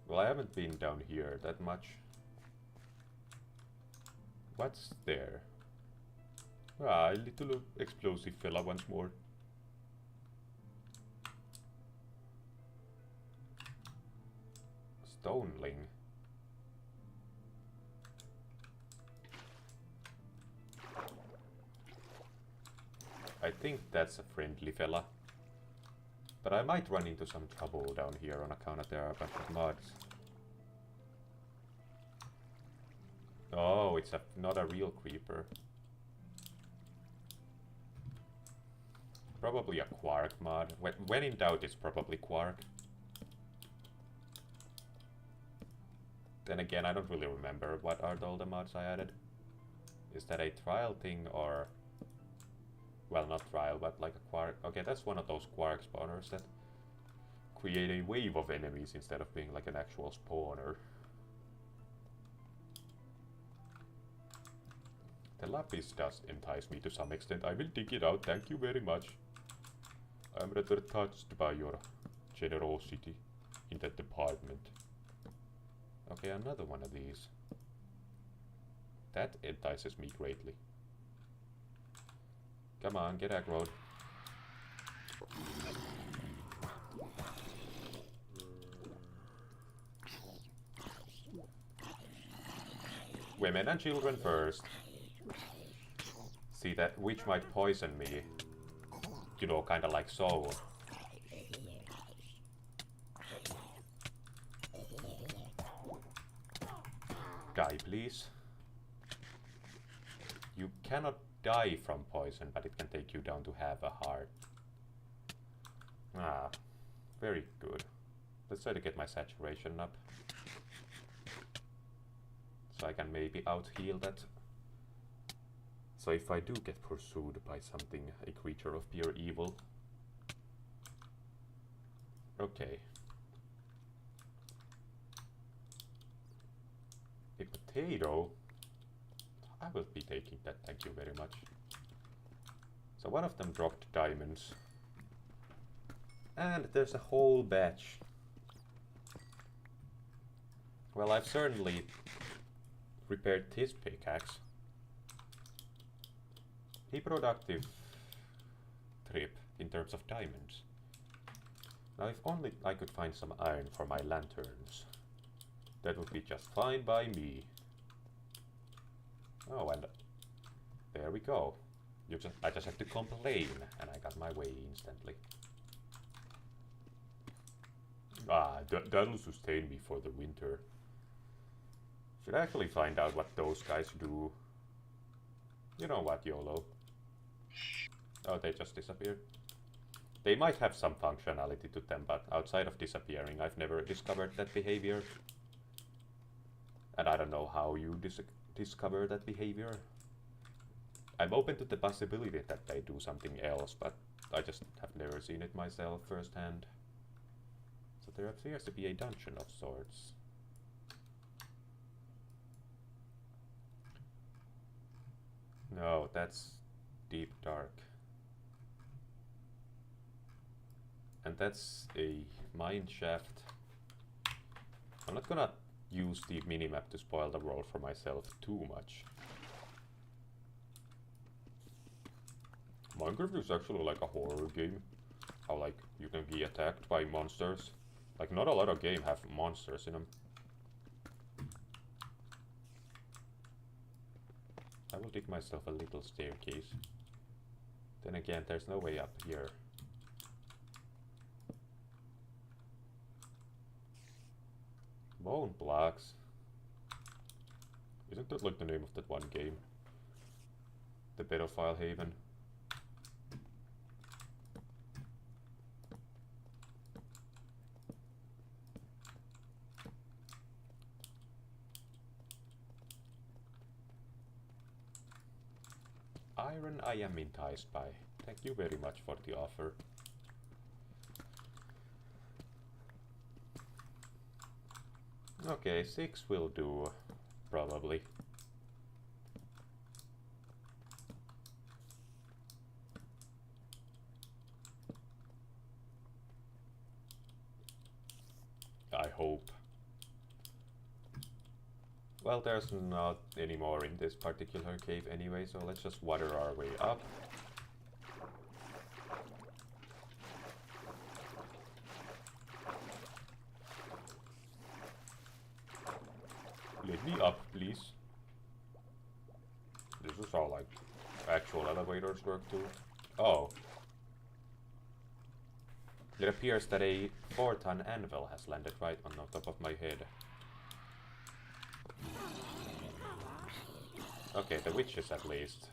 Well, I haven't been down here that much. What's there? A little explosive fella once more. Stoneling. I think that's a friendly fella. But I might run into some trouble down here on account of there are a bunch of mods. Oh, it's not a real creeper. Probably a quark mod. When in doubt, it's probably quark. Then again, I don't really remember what are all the mods I added. Is that a trial thing or... Well, not trial, but like a quark. Okay, that's one of those quark spawners that create a wave of enemies instead of being like an actual spawner. The lapis does entice me to some extent. I will dig it out, thank you very much. I'm rather touched by your generosity in that department. Okay, another one of these. That entices me greatly. Come on, get aggroed. Women and children first. See that which might poison me. You know, kinda like so. Die, please. You cannot die from poison, but it can take you down to half a heart. Very good. Let's try to get my saturation up. So I can maybe out-heal that. So if I do get pursued by something, a creature of pure evil. Okay. A potato? I will be taking that, thank you very much. So one of them dropped diamonds. And there's a whole batch. Well, I've certainly repaired his pickaxe. A productive trip in terms of diamonds. Now if only I could find some iron for my lanterns. That would be just fine by me. Oh, and there we go. I just have to complain, and I got my way instantly. Ah, that'll sustain me for the winter. Should actually find out what those guys do. You know what, YOLO. Oh, they just disappeared. They might have some functionality to them, but outside of disappearing, I've never discovered that behavior. And I don't know how you discover that behavior. I'm open to the possibility that they do something else, but I just have never seen it myself firsthand. So there appears to be a dungeon of sorts. No, that's deep dark. And that's a mine shaft. I'm not gonna use the minimap to spoil the world for myself too much. Minecraft is actually like a horror game. How like you can be attacked by monsters. Like not a lot of games have monsters in them. I will dig myself a little staircase. Then again, there's no way up here. Bone blocks. Isn't that like the name of that one game? The Pedophile Haven. Iron I am enticed by. Thank you very much for the offer. Okay, 6 will do, probably. I hope. Well, there's not any more in this particular cave anyway, so let's just water our way up. Let me up, please. This is how, like, actual elevators work too. Oh. It appears that a 4-ton anvil has landed right on the top of my head. Okay, the witches at least.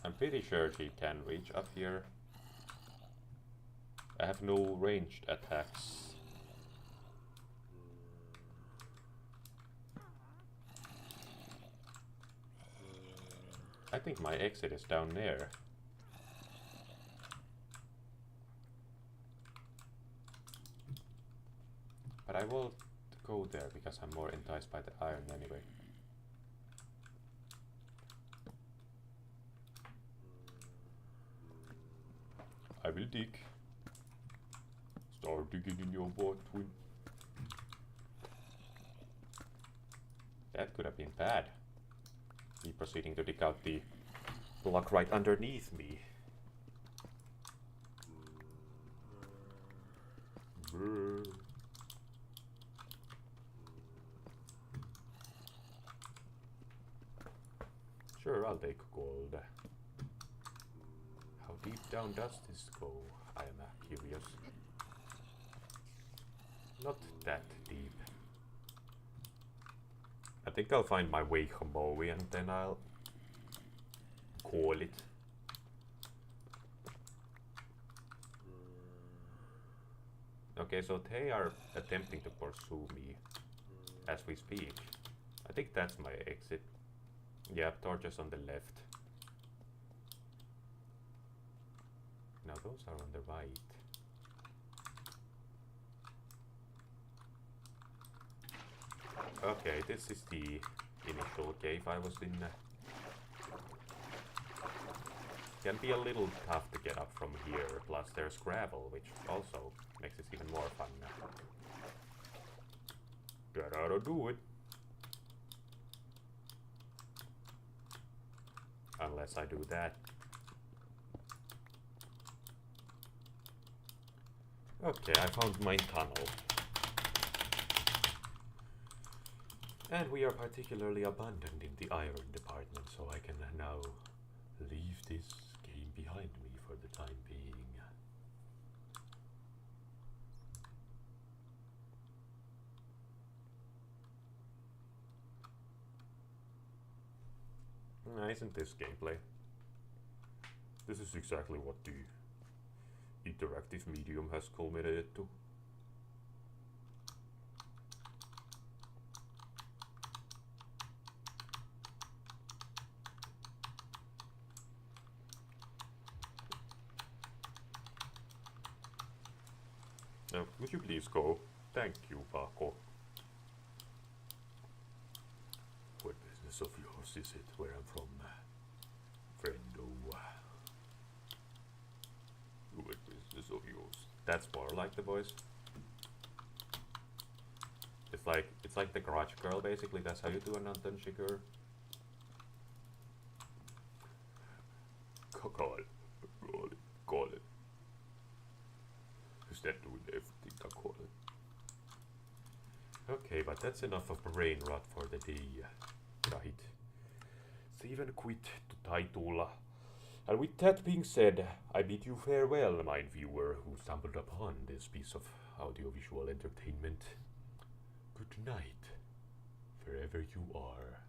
I'm pretty sure she can reach up here. I have no ranged attacks. I think my exit is down there. But I will go there because I'm more enticed by the iron anyway. I will dig. Start digging in your butt, twin. That could have been bad. Me proceeding to dig out the block right underneath me. Brr. Sure, I'll take gold. How deep down does this go? I am curious. Not that deep. I think I'll find my way home and then I'll call it. Okay, so they are attempting to pursue me as we speak. I think that's my exit. Yeah, torches on the left. Now those are on the right. Okay, this is the initial cave I was in. Can be a little tough to get up from here, plus there's gravel, which also makes this even more fun. Gotta do it. Unless I do that. Okay, I found my tunnel. And we are particularly abundant in the iron department, so I can now leave this game behind me for the time being. Isn't this gameplay? This is exactly what the interactive medium has culminated to. Now, would you please go? Thank you, Paco. What business of yours is it where I'm from, friendo? What business of yours? That's more like the voice. It's like the garage girl, basically. That's how you do an Anton Shiger. Call it. Is that doing everything I call it? Okay, but that's enough of brain rot for the day. Right. Steven quit to title. And with that being said, I bid you farewell, mine viewer, who stumbled upon this piece of audiovisual entertainment. Good night, wherever you are.